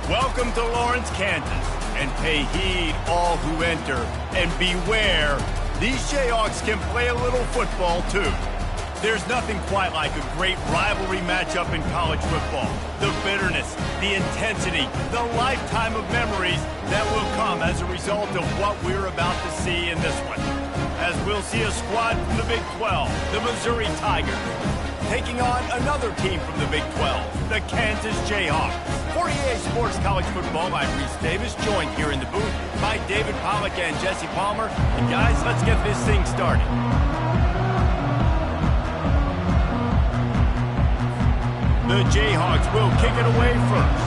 Welcome to Lawrence, Kansas, and pay heed all who enter, and beware, these Jayhawks can play a little football too. There's nothing quite like a great rivalry matchup in college football. The bitterness, the intensity, the lifetime of memories that will come as a result of what we're about to see in this one. As we'll see a squad from the Big 12, the Missouri Tigers, taking on another team from the Big 12, the Kansas Jayhawks. For EA Sports College Football, I'm Reese Davis, joined here in the booth by David Pollack and Jesse Palmer. And guys, let's get this thing started. The Jayhawks will kick it away first.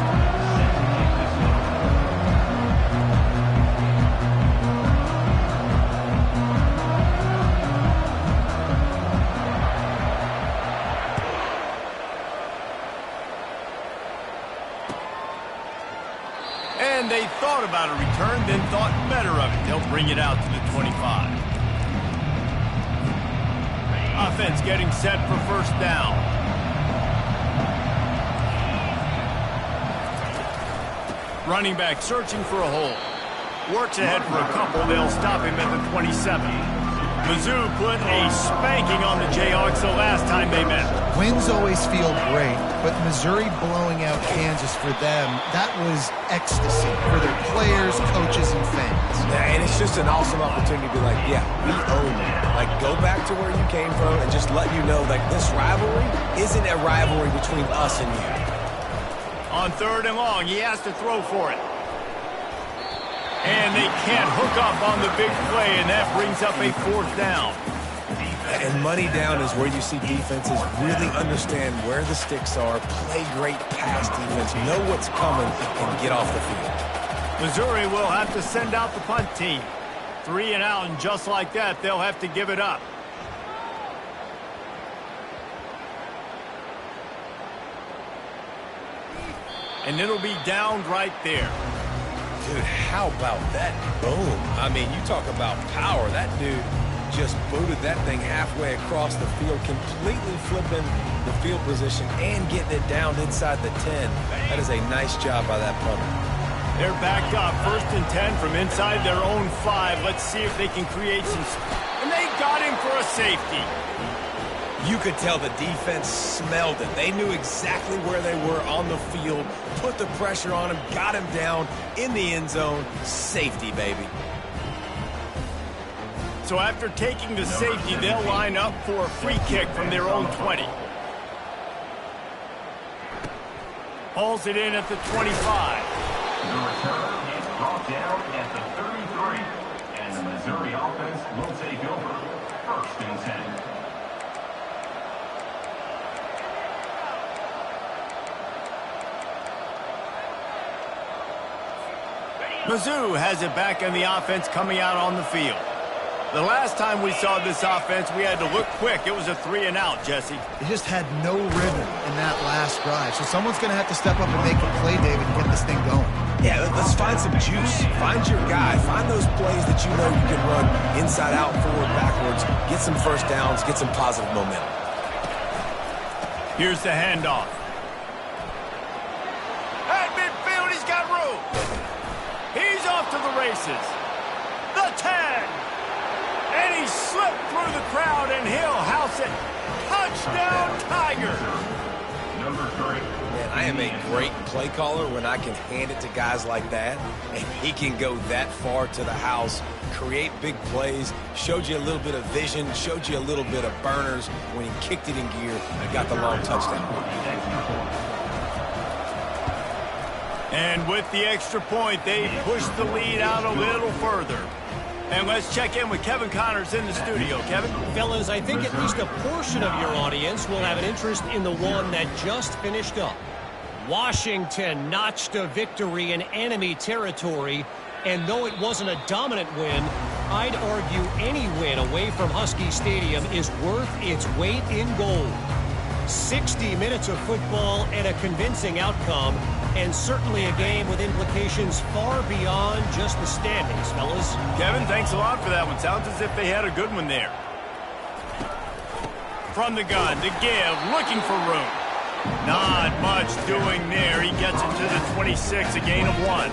And they thought about a return, then thought better of it. They'll bring it out to the 25. Offense getting set for first down. Running back searching for a hole. Works ahead for a couple. They'll stop him at the 27. Mizzou put a spanking on the Jayhawks the last time they met. Wins always feel great, but Missouri blowing out Kansas for them, that was ecstasy for their players, coaches, and fans. Yeah, and it's just an awesome opportunity to be like, yeah, we own you. Like, go back to where you came from and just let you know, like, this rivalry isn't a rivalry between us and you. On third and long, he has to throw for it. And they can't hook up on the big play, and that brings up a fourth down. And money down is where you see defenses really understand where the sticks are, play great pass defense, know what's coming, and get off the field. Missouri will have to send out the punt team. 3 and out, and just like that, they'll have to give it up. And it'll be downed right there. Dude, how about that boom? I mean, you talk about power. That dude just booted that thing halfway across the field, completely flipping the field position and getting it down inside the 10. That is a nice job by that punter. They're backed up, 1st and 10 from inside their own 5. Let's see if they can create some... And they got him for a safety. You could tell the defense smelled it. They knew exactly where they were on the field, put the pressure on him, got him down in the end zone. Safety, baby. So after taking the safety, they'll line up for a free kick from their own 20. Hauls it in at the 25. The return is brought down at the 33. And the Missouri offense will take over. 1st and 10. Mizzou has it back in the offense coming out on the field. The last time we saw this offense, we had to look quick. It was a 3 and out, Jesse. They just had no rhythm in that last drive. So someone's going to have to step up and make a play, David, and get this thing going. Yeah, let's find some juice. Find your guy. Find those plays that you know you can run inside out, forward, backwards. Get some first downs. Get some positive momentum. Here's the handoff. At midfield, he's got room. He's off to the races. The 10. And he slipped through the crowd, and he'll house it. Touchdown, Tigers. Number 3. Man, I am a great play caller when I can hand it to guys like that, and he can go that far to the house, create big plays, showed you a little bit of vision, showed you a little bit of burners when he kicked it in gear and got the long touchdown. And with the extra point, they pushed the lead out a little further. And let's check in with Kevin Connors in the studio. Kevin? Fellas, I think at least a portion of your audience will have an interest in the one that just finished up. Washington notched a victory in enemy territory, and though it wasn't a dominant win, I'd argue any win away from Husky Stadium is worth its weight in gold. 60 minutes of football and a convincing outcome, and certainly a game with implications far beyond just the standings, fellas. Kevin, thanks a lot for that one. Sounds as if they had a good one there. From the gun, to give, looking for room. Not much doing there. He gets it to the 26, a gain of 1.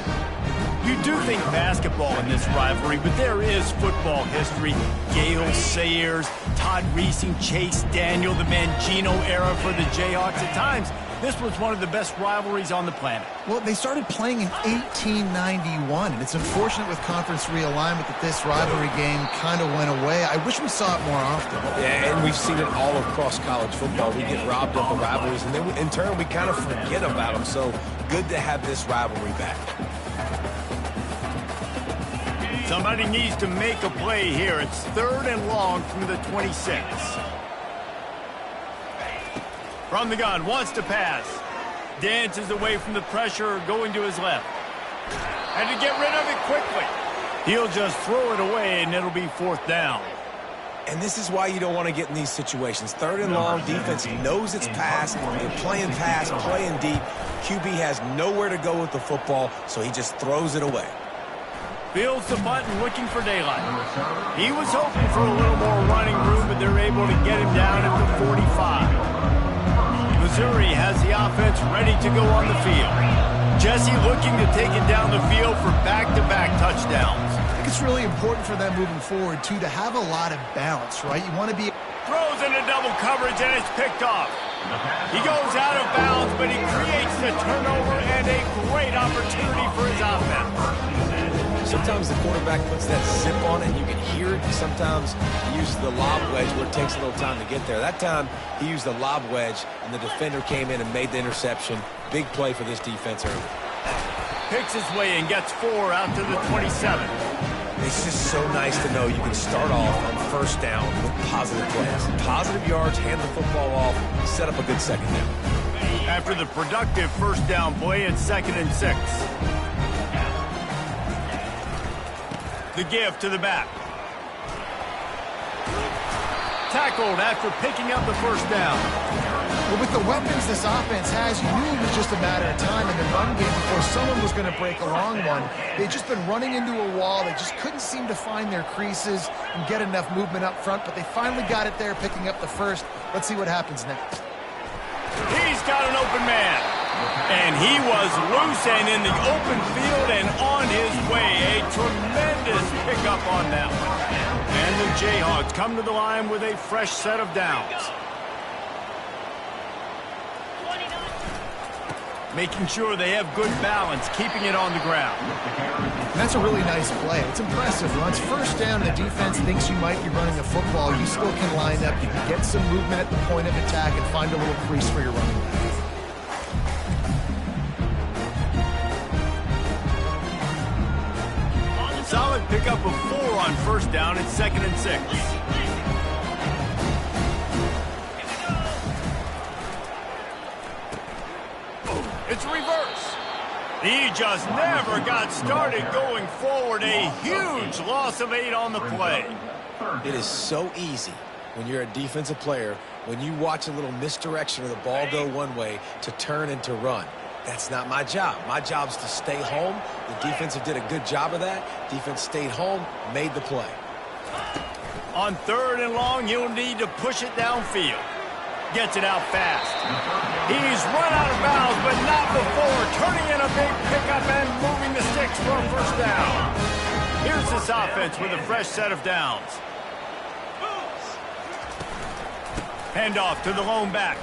You do think basketball in this rivalry, but there is football history. Gale Sayers, Todd Reesing, Chase Daniel, the Mangino era for the Jayhawks. At times, this was one of the best rivalries on the planet. Well, they started playing in 1891, and it's unfortunate with conference realignment that this rivalry game kind of went away. I wish we saw it more often. Yeah, and we've seen it all across college football. We get robbed of the rivalries, and then in turn, we kind of forget about them. So good to have this rivalry back. Somebody needs to make a play here. It's 3rd and long from the 26. From the gun, wants to pass. Dances away from the pressure, going to his left. Had to get rid of it quickly. He'll just throw it away, and it'll be 4th down. And this is why you don't want to get in these situations. 3rd and long, defense knows it's pass. They're playing pass, playing deep. QB has nowhere to go with the football, so he just throws it away. Fields the button, looking for daylight. He was hoping for a little more running room, but they're able to get him down at the 45. Missouri has the offense ready to go on the field. Jesse looking to take it down the field for back-to-back touchdowns. I think it's really important for them moving forward, too, to have a lot of balance, right? You want to be... Throws into double coverage, and it's picked off. He goes out of bounds, but he creates the turnover and a great opportunity for his offense. Sometimes the quarterback puts that zip on it, and you can hear it. Sometimes he uses the lob wedge where it takes a little time to get there. That time, he used the lob wedge, and the defender came in and made the interception. Big play for this defense early. Picks his way and gets 4 out to the 27. It's just so nice to know you can start off on 1st down with positive plays. Positive yards, hand the football off, set up a good 2nd down. After the productive 1st down play, it's 2nd and 6. The give to the back. Tackled after picking up the 1st down. Well, with the weapons this offense has, you knew it was just a matter of time in the run game before someone was going to break a long one. They'd just been running into a wall. They just couldn't seem to find their creases and get enough movement up front, but they finally got it there, picking up the 1st. Let's see what happens next. He's got an open man. And he was loose and in the open field and on his way. A tremendous pickup on that one. And the Jayhawks come to the line with a fresh set of downs. Making sure they have good balance, keeping it on the ground. And that's a really nice play. It's impressive. When it's 1st down and the defense thinks you might be running the football, you still can line up. You can get some movement at the point of attack and find a little crease for your running back. Solid pickup of 4 on 1st down. It's 2nd and 6. It's reverse. He just never got started going forward. A huge loss of 8 on the play. It is so easy when you're a defensive player, when you watch a little misdirection of the ball go one way, to turn and to run. That's not my job. My job is to stay home. The defensive did a good job of that. Defense stayed home, made the play. On 3rd and long, he'll need to push it downfield. Gets it out fast. He's run out of bounds, but not before turning in a big pickup and moving the sticks for a 1st down. Here's this offense with a fresh set of downs. Handoff to the lone back.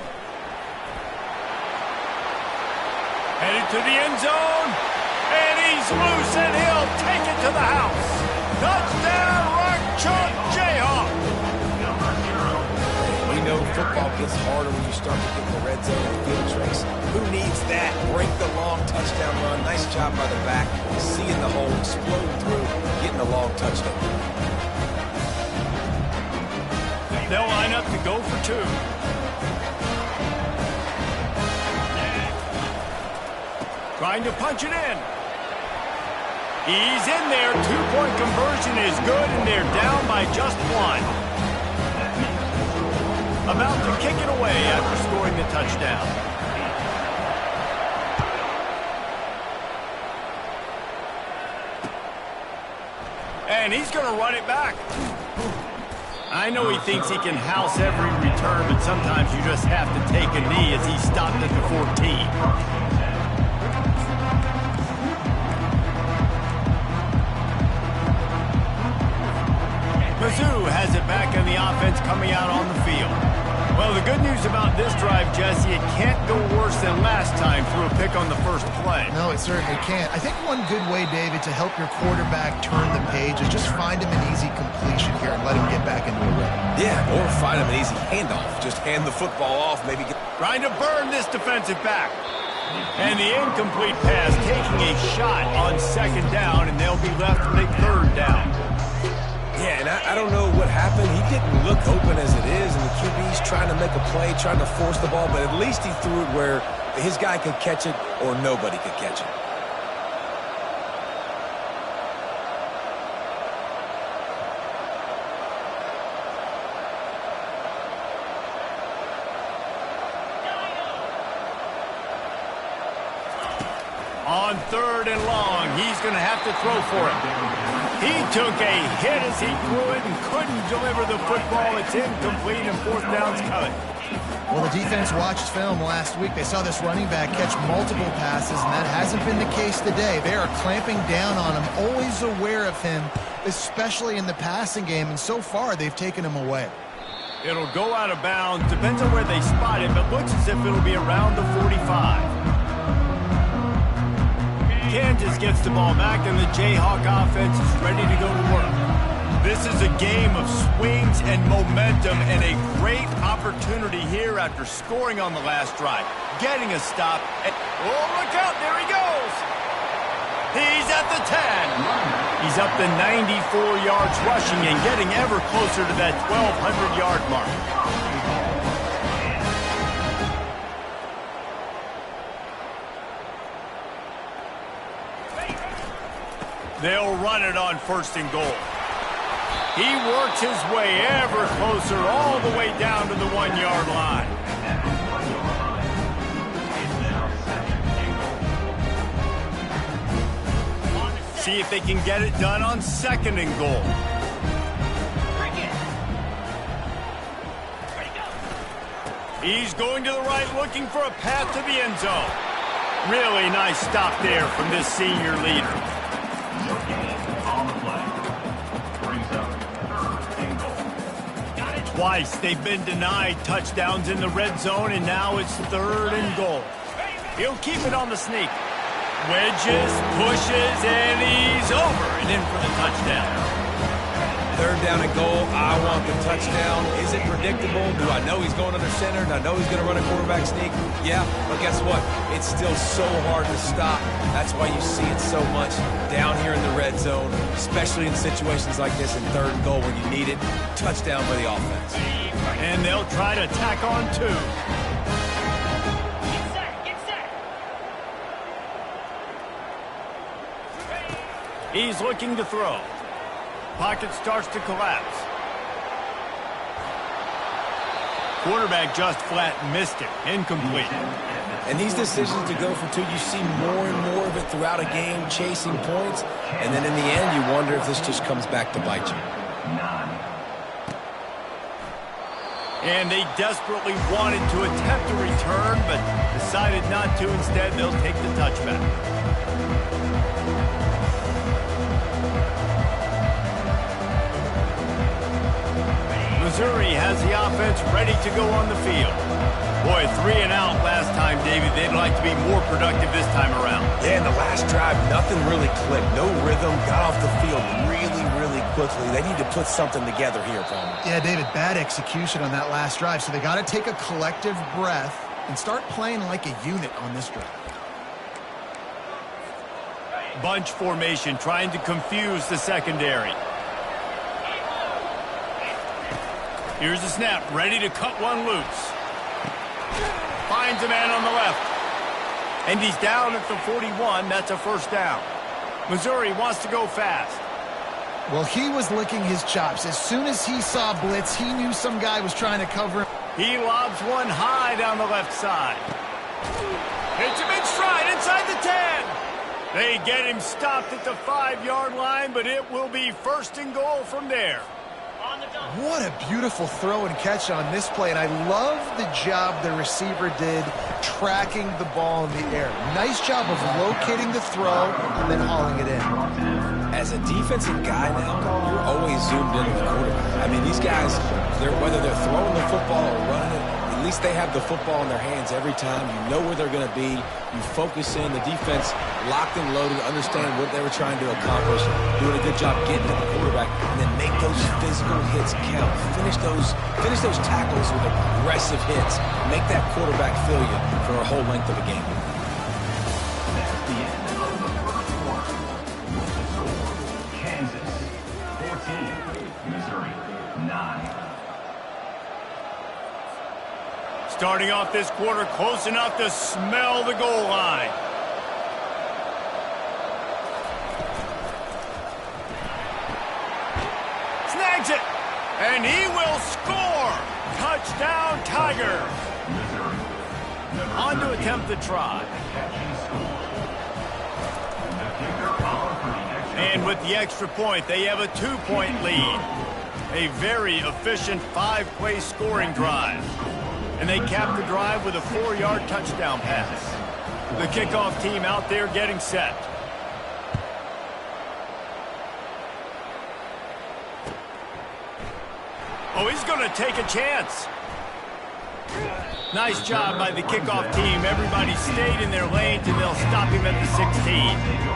Headed to the end zone, and he's loose, and he'll take it to the house. Touchdown, Rock Chalk Jayhawk. We know football gets harder when you start to get in the red zone and field tricks. Who needs that? Break the long touchdown run. Nice job by the back. Seeing the hole, exploding through, getting a long touchdown. They'll line up to go for 2. Trying to punch it in. He's in there. 2-point conversion is good, and they're down by just 1. About to kick it away after scoring the touchdown. And he's going to run it back. I know he thinks he can house every return, but sometimes you just have to take a knee as he stopped at the 14. Mizzou has it back in the offense coming out on the field. Well, the good news about this drive, Jesse, it can't go worse than last time through a pick on the first play. No, it certainly can't. I think one good way, David, to help your quarterback turn the page is just find him an easy completion here and let him get back into a rhythm. Yeah, or find him an easy handoff. Just hand the football off, maybe get... Trying to burn this defensive back. And the incomplete pass taking a shot on second down, and they'll be left with a third down. Yeah, and I don't know what happened. He didn't look open as it is, and the QB's trying to make a play, trying to force the ball, but at least he threw it where his guy could catch it or nobody could catch it. On third and long, he's going to have to throw for it. He took a hit as he threw it and couldn't deliver the football. It's incomplete and fourth down's coming. Well, the defense watched film last week. They saw this running back catch multiple passes, and that hasn't been the case today. They are clamping down on him, always aware of him, especially in the passing game, and so far they've taken him away. It'll go out of bounds. Depends on where they spot it, but looks as if it'll be around the 45. Kansas gets the ball back, and the Jayhawk offense is ready to go to work. This is a game of swings and momentum, and a great opportunity here after scoring on the last drive. Getting a stop. Oh, look out. There he goes. He's at the 10. He's up to 94 yards rushing and getting ever closer to that 1,200-yard mark. They'll run it on first and goal. He works his way ever closer all the way down to the 1-yard line. See if they can get it done on second and goal. He's going to the right, looking for a path to the end zone. Really nice stop there from this senior leader. Twice they've been denied touchdowns in the red zone, and now it's third and goal. He'll keep it on the sneak. Wedges, pushes, and he's over and in for the touchdown. Third down and goal. I want the touchdown. Is it predictable? Do I know he's going under center? Do I know he's going to run a quarterback sneak? Yeah, but guess what? It's still so hard to stop. That's why you see it so much down here in the red zone, especially in situations like this in third and goal when you need it. Touchdown for the offense. And they'll try to tack on two. He's looking to throw. Pocket starts to collapse. Quarterback just flat missed it. Incomplete. And these decisions to go for two, you see more and more of it throughout a game, chasing points. And then in the end, you wonder if this just comes back to bite you. And they desperately wanted to attempt a return, but decided not to. Instead, they'll take the touchback. Missouri has the offense ready to go on the field. Boy, 3 and out last time, David. They'd like to be more productive this time around. Yeah, in the last drive, nothing really clicked. No rhythm. Got off the field really quickly. They need to put something together here, Palmer. Yeah, David, bad execution on that last drive. So they got to take a collective breath and start playing like a unit on this drive. Bunch formation, trying to confuse the secondary. Here's the snap, ready to cut one loose. Finds a man on the left. And he's down at the 41. That's a first down. Missouri wants to go fast. Well, he was licking his chops. As soon as he saw blitz, he knew some guy was trying to cover him. He lobs one high down the left side. Hits him in stride inside the 10. They get him stopped at the 5-yard line, but it will be first and goal from there. What a beautiful throw and catch on this play, and I love the job the receiver did tracking the ball in the air. Nice job of locating the throw and then hauling it in. As a defensive guy now, you're always zoomed in on the quarterback. I mean, these guys, whether they're throwing the football or running it, at least they have the football in their hands every time. You know where they're going to be. You focus in. The defense locked and loaded, understand what they were trying to accomplish, doing a good job getting to the quarterback, and then make those physical hits count. Finish those tackles with aggressive hits. Make that quarterback feel you for a whole length of a game. That's the end of the first quarter. With the score, Kansas 14, Missouri 9. Starting off this quarter close enough to smell the goal line. Snags it, and he will score. Touchdown, Tigers. On to attempt the try. And with the extra point, they have a 2-point lead. A very efficient 5-play scoring drive. And they cap the drive with a 4-yard touchdown pass. The kickoff team out there getting set. Oh, he's going to take a chance. Nice job by the kickoff team. Everybody stayed in their lanes, and they'll stop him at the 16.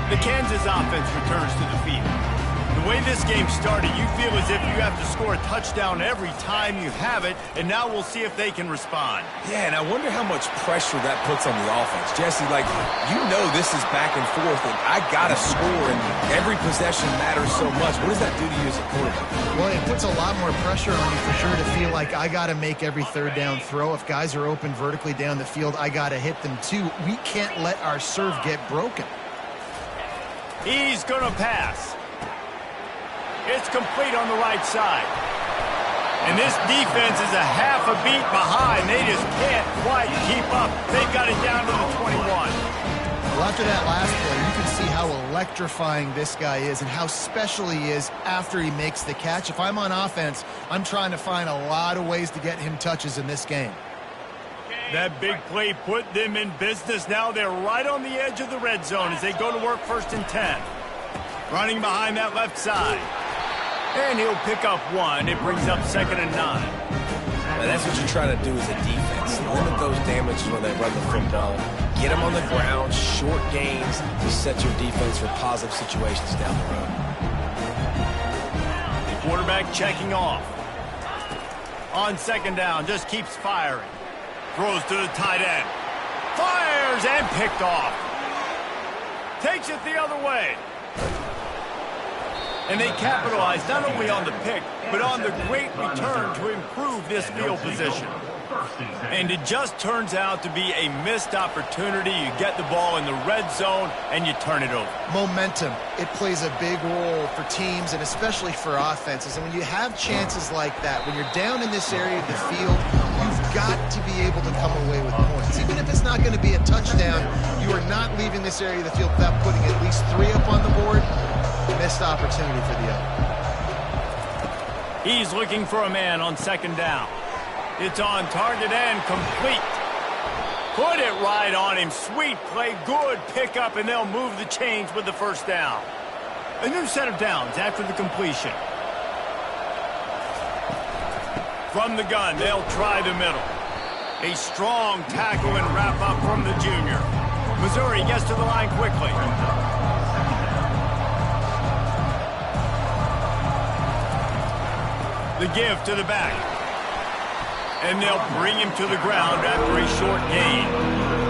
The Kansas offense returns to the field. The way this game started, you feel as if you have to score a touchdown every time you have it, and now we'll see if they can respond. Yeah, and I wonder how much pressure that puts on the offense. Jesse, like, you know this is back and forth, and I got to score, and every possession matters so much. What does that do to you as a quarterback? Well, it puts a lot more pressure on you for sure to feel like I got to make every third down throw. If guys are open vertically down the field, I got to hit them too. We can't let our serve get broken. He's going to pass. It's complete on the right side. And this defense is a half a beat behind. They just can't quite keep up. They've got it down to the 21. Well, after that last play, you can see how electrifying this guy is and how special he is after he makes the catch. If I'm on offense, I'm trying to find a lot of ways to get him touches in this game. That big play put them in business. Now they're right on the edge of the red zone as they go to work 1st and 10. Running behind that left side. And he'll pick up 1. It brings up 2nd and 9. Now that's what you're trying to do as a defense. Limit those damages when they run the football. Get them on the ground, short gains to set your defense for positive situations down the road. The quarterback checking off. On 2nd down, just keeps firing. Throws to the tight end. Fires and picked off. Takes it the other way. And they capitalize not only on the pick, but on the great return to improve this field position. And it just turns out to be a missed opportunity. You get the ball in the red zone, and you turn it over. Momentum, it plays a big role for teams and especially for offenses. And when you have chances like that, when you're down in this area of the field, you've got to be able to come away with points. Even if it's not going to be a touchdown, you are not leaving this area of the field without putting at least 3 up on the board. Missed opportunity for the other. He's looking for a man on 2nd down. It's on target and complete. Put it right on him. Sweet play, good pickup, and they'll move the chains with the 1st down. A new set of downs after the completion. From the gun, they'll try the middle. A strong tackle and wrap up from the junior. Missouri gets to the line quickly. The give to the back. And they'll bring him to the ground after a short gain.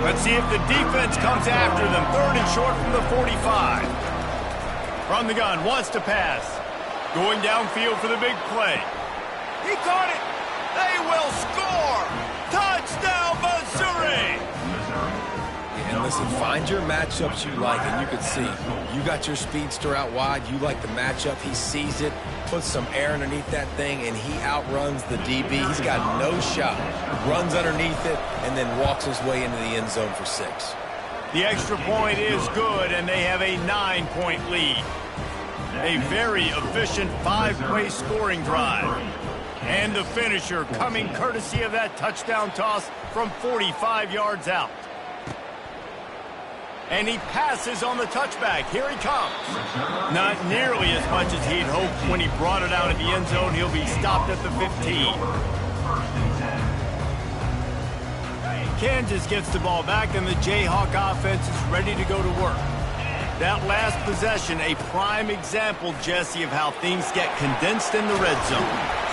Let's see if the defense comes after them. 3rd and short from the 45. From the gun, wants to pass. Going downfield for the big play. He caught it. They will score. Touchdown, Missouri. And Listen, find your matchups you like, and you can see. You got your speedster out wide. You like the matchup. He sees it, puts some air underneath that thing, and he outruns the DB. He's got no shot. Runs underneath it, and then walks his way into the end zone for 6. The extra point is good, and they have a 9-point lead. A very efficient 5-play scoring drive. And the finisher coming courtesy of that touchdown toss from 45 yards out. And he passes on the touchback. Here he comes. Not nearly as much as he'd hoped when he brought it out of the end zone. He'll be stopped at the 15. Kansas gets the ball back, and the Jayhawk offense is ready to go to work. That last possession, a prime example, Jesse, of how things get condensed in the red zone.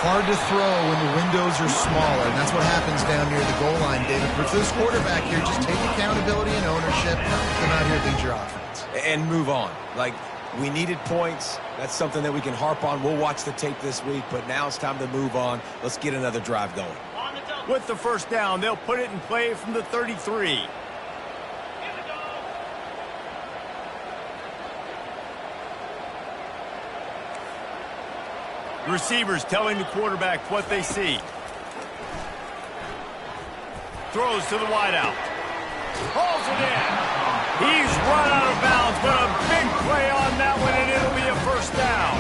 Hard to throw when the windows are smaller, and that's what happens down near the goal line, David. But for this quarterback here, just take accountability and ownership. Come out here, lead your offense. And move on. Like, we needed points. That's something that we can harp on. We'll watch the tape this week, but now it's time to move on. Let's get another drive going. With the first down, they'll put it in play from the 33. Receivers telling the quarterback what they see. Throws to the wideout. Hauls it in. He's run out of bounds, but a big play on that one, and it'll be a first down.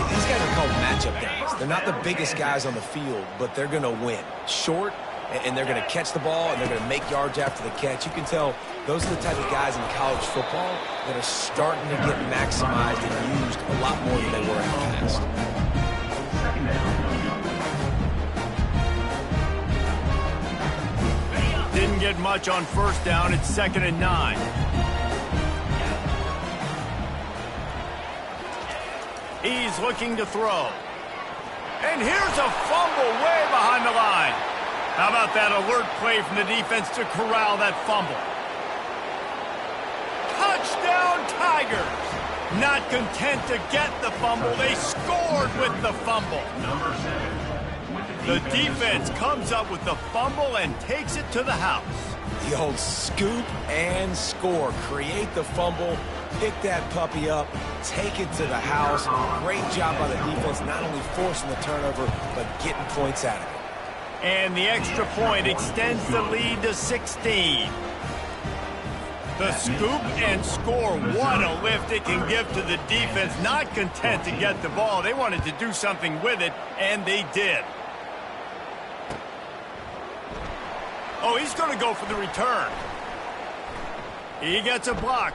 These guys are called matchup guys. They're not the biggest guys on the field, but they're going to win. Short, and they're going to catch the ball, and they're going to make yards after the catch. You can tell those are the type of guys in college football that are starting to get maximized and used a lot more than they were in the past. Didn't get much on first down. It's 2nd and 9. He's looking to throw. And here's a fumble way behind the line. How about that alert play from the defense to corral that fumble? Touchdown Tigers! Not content to get the fumble, they scored with the fumble. The defense comes up with the fumble and takes it to the house. The old scoop and score. Create the fumble, pick that puppy up, take it to the house. Great job by the defense, not only forcing the turnover, but getting points out of it. And the extra point extends the lead to 16. The scoop and score, what a lift it can give to the defense. Not content to get the ball, they wanted to do something with it, and they did. Oh, he's going to go for the return. He gets a block.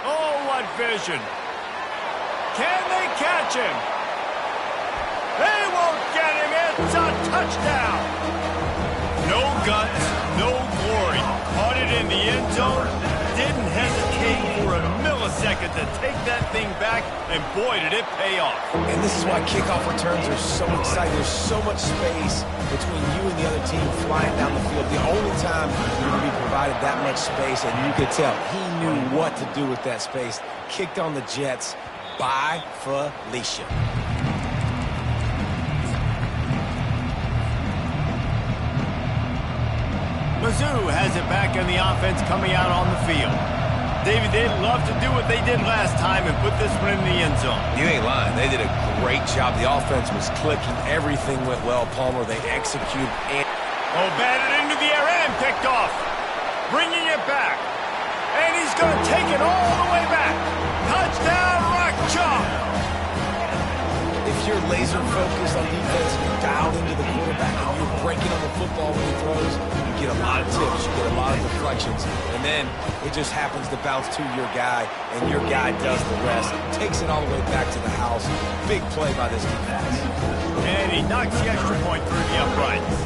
Oh, what vision. Can they catch him? They won't get him. It's a touchdown. No guts, no glory. Caught it in the end zone. Didn't hesitate for a millisecond to take that thing back, and boy, did it pay off. And this is why kickoff returns are so exciting. There's so much space between you and the other team flying down the field. The only time you're going to be provided that much space, and you could tell he knew what to do with that space. Kicked on the Jets by Felicia. Mizzou has it back, and the offense coming out on the field. David, they'd love to do what they did last time and put this one in the end zone. You ain't lying. They did a great job. The offense was clicking. Everything went well, Palmer. They executed. Oh, batted into the air and picked off. Bringing it back. And he's going to take it all the way back. Touchdown, Rock Chalk. If you're laser focused on defense, you're dialed into the quarterback, and you're breaking on the football when he throws, you get a lot of tips, you get a lot of deflections, and then it just happens to bounce to your guy, and your guy does the rest. Takes it all the way back to the house. Big play by this defense. And he knocks the extra point through the uprights.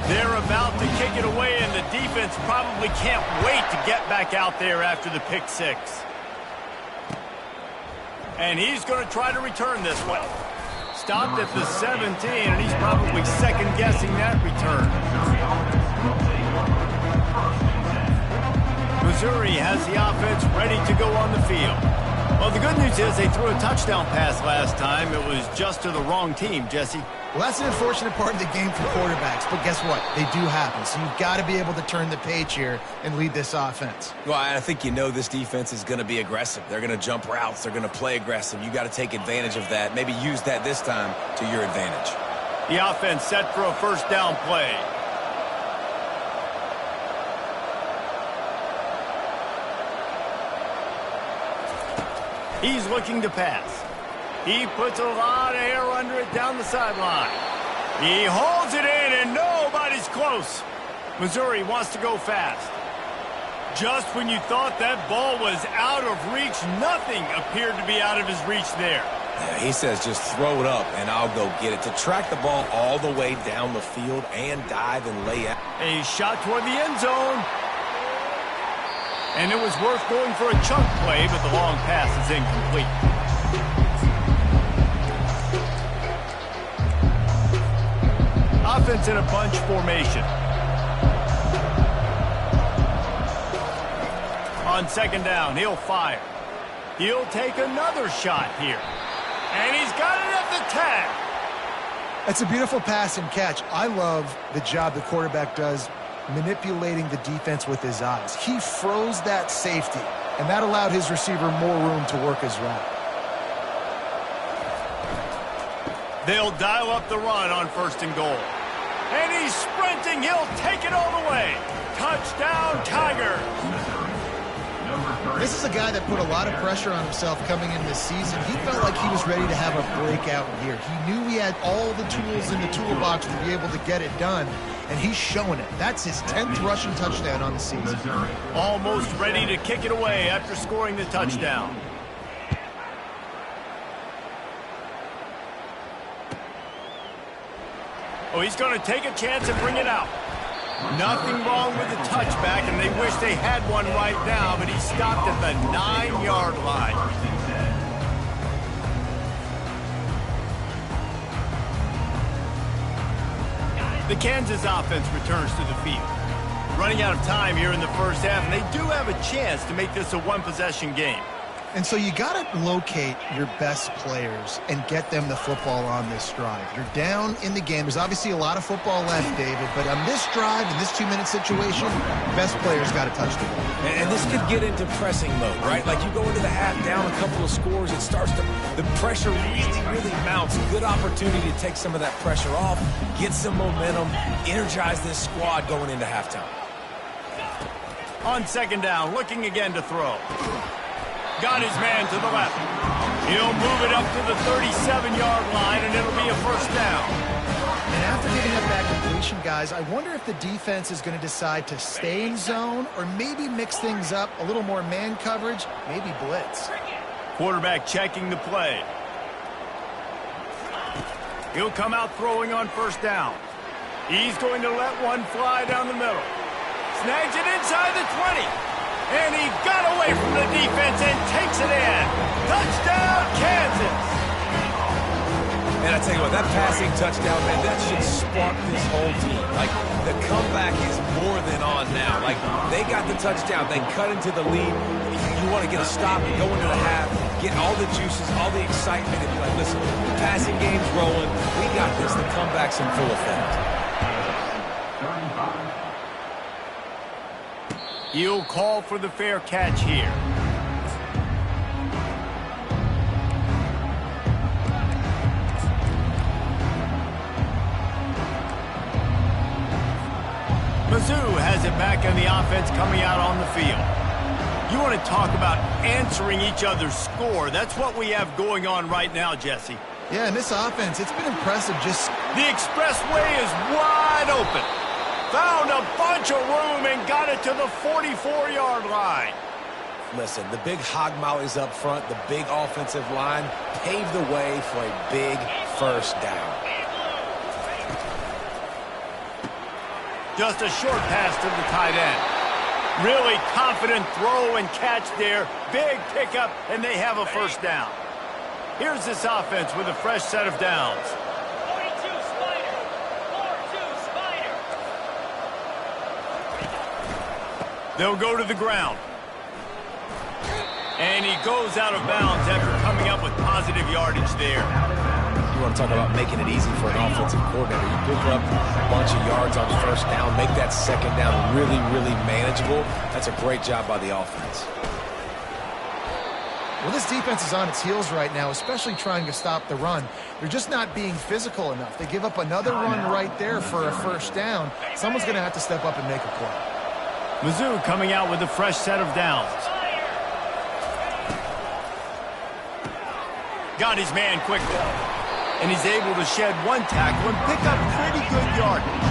They're about to kick it away, and the defense probably can't wait to get back out there after the pick six. And he's going to try to return this one. Stopped at the 17, and he's probably second-guessing that return. Missouri has the offense ready to go on the field. Well, the good news is they threw a touchdown pass last time. It was just to the wrong team, Jesse. Well, that's an unfortunate part of the game for quarterbacks, but guess what? They do happen, so you've got to be able to turn the page here and lead this offense. Well, I think you know this defense is going to be aggressive. They're going to jump routes. They're going to play aggressive. You got to take advantage of that. Maybe use that this time to your advantage. The offense set for a first down play. He's looking to pass. He puts a lot of air under it down the sideline. He holds it in, and nobody's close. Missouri wants to go fast. Just when you thought that ball was out of reach, nothing appeared to be out of his reach there. Yeah, he says just throw it up, and I'll go get it. To track the ball all the way down the field and dive and lay out. A shot toward the end zone. And it was worth going for a chunk play, but the long pass is incomplete. Offense in a bunch formation. On second down, he'll fire. He'll take another shot here. And he's got it at the tag. That's a beautiful pass and catch. I love the job the quarterback does manipulating the defense with his eyes. He froze that safety, and that allowed his receiver more room to work his route. They'll dial up the run on first and goal. And he's sprinting. He'll take it all the way. Touchdown, Tigers. This is a guy that put a lot of pressure on himself coming into this season. He felt like he was ready to have a breakout year. He knew he had all the tools in the toolbox to be able to get it done, and he's showing it. That's his 10th rushing touchdown on the season. Almost ready to kick it away after scoring the touchdown. Oh, he's going to take a chance and bring it out. Nothing wrong with the touchback, and they wish they had one right now, but he stopped at the 9-yard line. The Kansas offense returns to the field. Running out of time here in the first half, and they do have a chance to make this a one-possession game. And so you got to locate your best players and get them the football on this drive. You're down in the game. There's obviously a lot of football left, David, but on this drive, in this 2-minute situation, best players got to touch the ball. And this could get into pressing mode, right? Like you go into the half down a couple of scores, it starts to, the pressure really mounts. Good opportunity to take some of that pressure off, get some momentum, energize this squad going into halftime. On second down, looking again to throw. Got his man to the left. He'll move it up to the 37-yard line, and it'll be a first down. And after giving up that completion, guys, I wonder if the defense is going to decide to stay in zone or maybe mix things up, a little more man coverage, maybe blitz. Quarterback checking the play. He'll come out throwing on first down. He's going to let one fly down the middle. Snags it inside the 20. And he got away from the defense and takes it in. Touchdown, Kansas. And I tell you what, that passing touchdown, man, that should spark this whole team. Like, the comeback is more than on now. Like, they got the touchdown. They cut into the lead. You want to get a stop and go into the half, get all the juices, all the excitement, and be like, listen, the passing game's rolling. We got this. The comeback's in full effect. He'll call for the fair catch here. Mizzou has it back on the offense coming out on the field. You want to talk about answering each other's score. That's what we have going on right now, Jesse. Yeah, and this offense, it's been impressive. Just the expressway is wide open. Found a bunch of room and got it to the 44-yard line. Listen, the big hog mollies up front, the big offensive line paved the way for a big first down. Just a short pass to the tight end. Really confident throw and catch there. Big pickup, and they have a first down. Here's this offense with a fresh set of downs. They'll go to the ground. And he goes out of bounds after coming up with positive yardage there. You want to talk about making it easy for an offensive coordinator. You pick up a bunch of yards on first down, make that second down really, really manageable. That's a great job by the offense. Well, this defense is on its heels right now, especially trying to stop the run. They're just not being physical enough. They give up another run right there for a first down. Someone's going to have to step up and make a play. Mizzou coming out with a fresh set of downs. Got his man quickly. And he's able to shed one tackle and pick up pretty good yardage.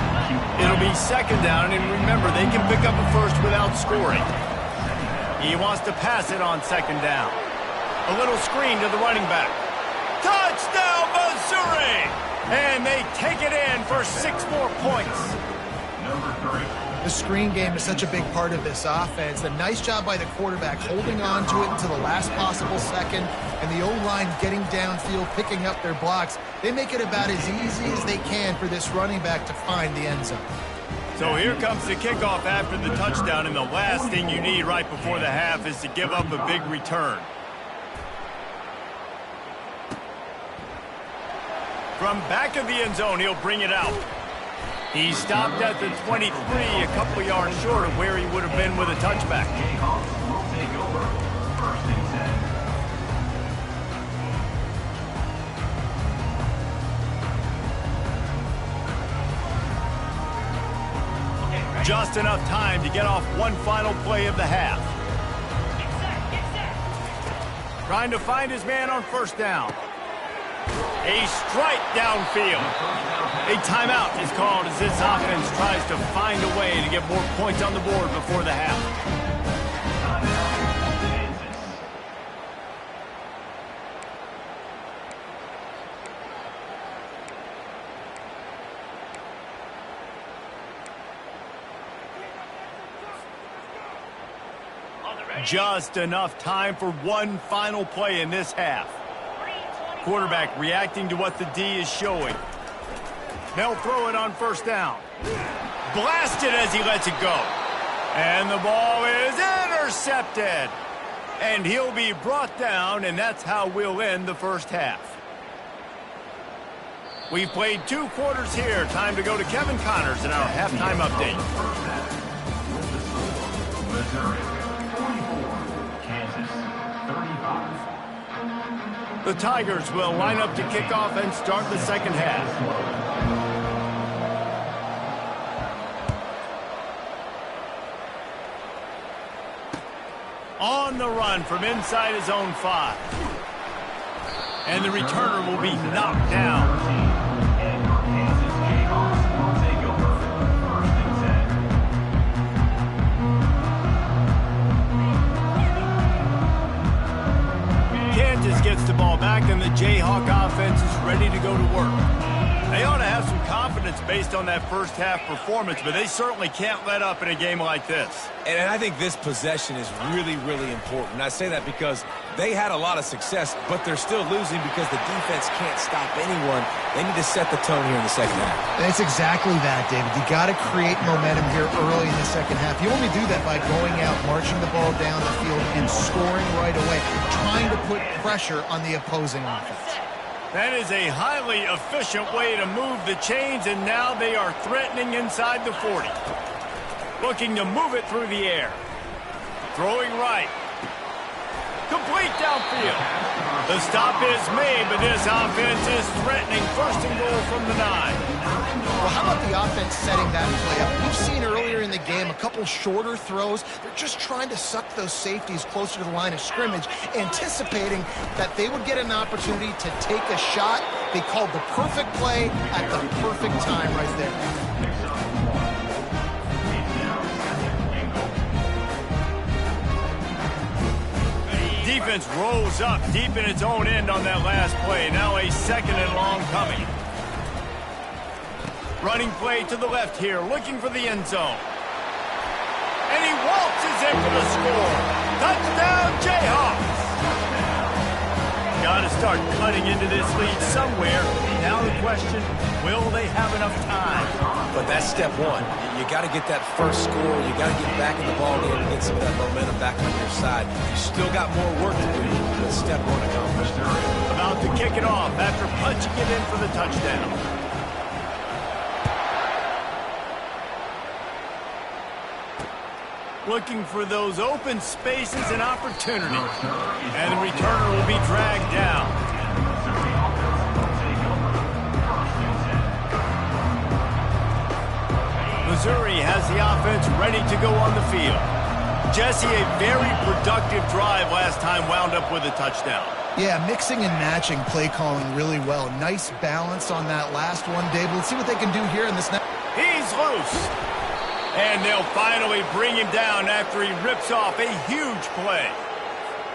It'll be second down, and remember, they can pick up a first without scoring. He wants to pass it on second down. A little screen to the running back. Touchdown, Missouri! And they take it in for 6 more points. The screen game is such a big part of this offense. A nice job by the quarterback holding on to it until the last possible second, and the O-line getting downfield, picking up their blocks. They make it about as easy as they can for this running back to find the end zone. So here comes the kickoff after the touchdown, and the last thing you need right before the half is to give up a big return. From back of the end zone, he'll bring it out. He stopped at the 23, a couple of yards short of where he would have been with a touchback. Will take over. First and 10. Just enough time to get off one final play of the half. Trying to find his man on first down. A strike downfield. A timeout is called as this offense tries to find a way to get more points on the board before the half. Just enough time for one final play in this half. Quarterback reacting to what the D is showing. They'll throw it on first down. Blasted as he lets it go. And the ball is intercepted. And he'll be brought down, and that's how we'll end the first half. We've played 2 quarters here. Time to go to Kevin Connors in our halftime update. Missouri 44, Kansas 35. The Tigers will line up to kick off and start the second half. On the run from inside his own 5. And the returner will be knocked down. Kansas gets the ball back, and the Jayhawk offense is ready to go to work. They ought to have some confidence based on that first half performance, but they certainly can't let up in a game like this. And I think this possession is really, really important. I say that because they had a lot of success, but they're still losing because the defense can't stop anyone. They need to set the tone here in the second half. And it's exactly that, David. You got to create momentum here early in the second half. You only do that by going out, marching the ball down the field, and scoring right away, trying to put pressure on the opposing offense. That is a highly efficient way to move the chains, and now they are threatening inside the 40. Looking to move it through the air. Throwing right. Complete downfield. The stop is made, but this offense is threatening first and goal from the 9. Well, how about the offense setting that play up? We've seen earlier in the game a couple shorter throws. They're just trying to suck those safeties closer to the line of scrimmage, anticipating that they would get an opportunity to take a shot. They called the perfect play at the perfect time right there. Defense rolls up deep in its own end on that last play. Now a second and long coming. Running play to the left here, looking for the end zone. And he waltzes in for the score. Touchdown, Jayhawks! got to start cutting into this lead somewhere. Now the question, will they have enough time? But that's step one. You got to get that first score. You got to get back in the ball game and get some of that momentum back on your side. You still got more work to do, but step one accomplished. About to kick it off after punching it in for the touchdown. Looking for those open spaces and opportunities. And the returner will be dragged down. Missouri has the offense ready to go on the field. Jesse, a very productive drive last time wound up with a touchdown. Yeah, mixing and matching play calling really well. Nice balance on that last one, Dave. Let's see what they can do here in this next. He's loose. And they'll finally bring him down after he rips off a huge play.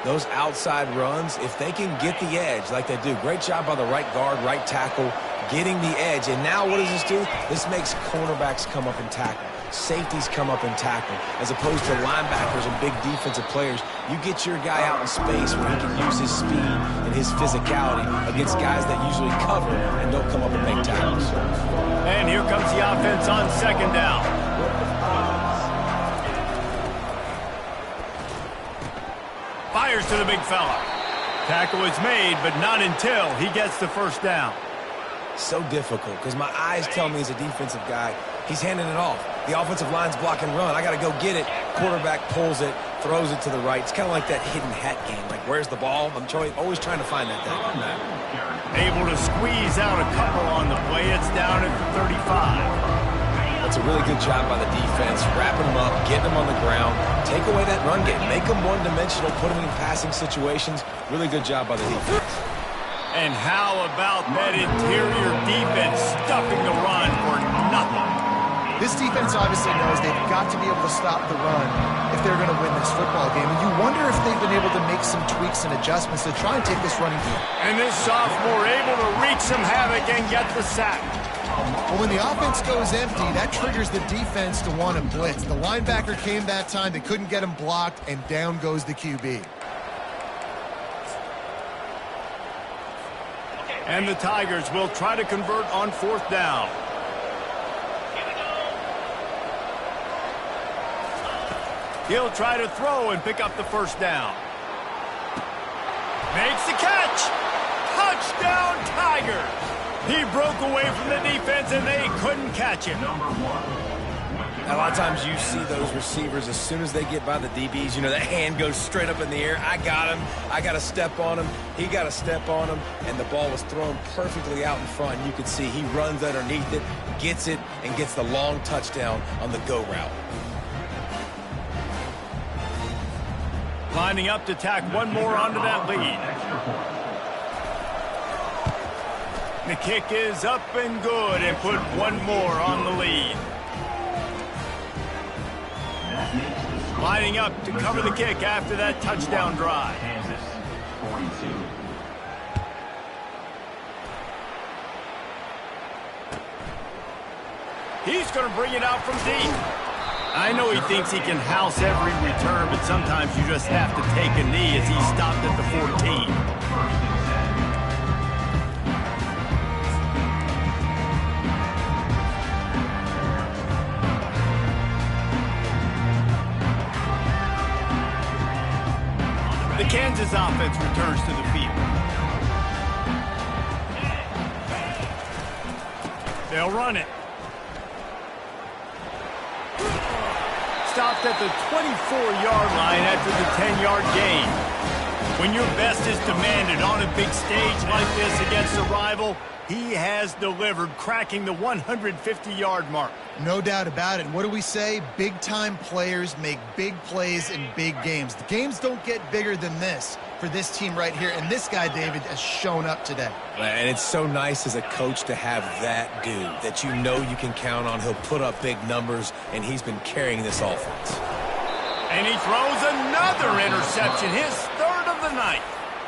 Those outside runs, if they can get the edge like they do, great job by the right guard, right tackle, getting the edge. And now what does this do? This makes cornerbacks come up and tackle. Safeties come up and tackle, as opposed to linebackers and big defensive players. You get your guy out in space where he can use his speed and his physicality against guys that usually cover and don't come up and make tackles. And here comes the offense on second down. Fires to the big fella. Tackle is made, but not until he gets the first down. So difficult because my eyes tell me as a defensive guy, he's handing it off. The offensive line's block and run. I got to go get it. Quarterback pulls it, throws it to the right. It's kind of like that hidden hat game. Like, where's the ball? I'm always trying to find that thing. Able to squeeze out a couple on the play. It's down at the 35. That's a really good job by the defense, wrapping them up, getting them on the ground, take away that run game, make them one-dimensional, put them in passing situations. Really good job by the defense. And how about that interior defense stuffing the run for nothing? This defense obviously knows they've got to be able to stop the run if they're going to win this football game. And you wonder if they've been able to make some tweaks and adjustments to try and take this running game. And this sophomore able to wreak some havoc and get the sack. Well, when the offense goes empty, that triggers the defense to want to blitz. The linebacker came that time. They couldn't get him blocked, and down goes the QB. And the Tigers will try to convert on fourth down. He'll try to throw and pick up the first down. Makes the catch. Touchdown, Tigers. He broke away from the defense, and they couldn't catch him. A lot of times you see those receivers, as soon as they get by the DBs, you know, that hand goes straight up in the air. I got him. I got to step on him. He got to step on him, and the ball was thrown perfectly out in front. And you can see he runs underneath it, gets it, and gets the long touchdown on the go route. Lining up to tack one more onto that lead. The kick is up and good and put one more on the lead. Lining up to cover the kick after that touchdown drive. Kansas, 42. He's going to bring it out from deep. I know he thinks he can house every return, but sometimes you just have to take a knee as he stopped at the 14. The Kansas offense returns to the field. They'll run it. Stopped at the 24-yard line after the 10-yard gain. When your best is demanded on a big stage like this against a rival, he has delivered, cracking the 150-yard mark. No doubt about it. What do we say? Big-time players make big plays in big games. The games don't get bigger than this for this team right here, and this guy, David, has shown up today. And it's so nice as a coach to have that dude that you know you can count on. He'll put up big numbers, and he's been carrying this offense. And he throws another interception, his third of the night.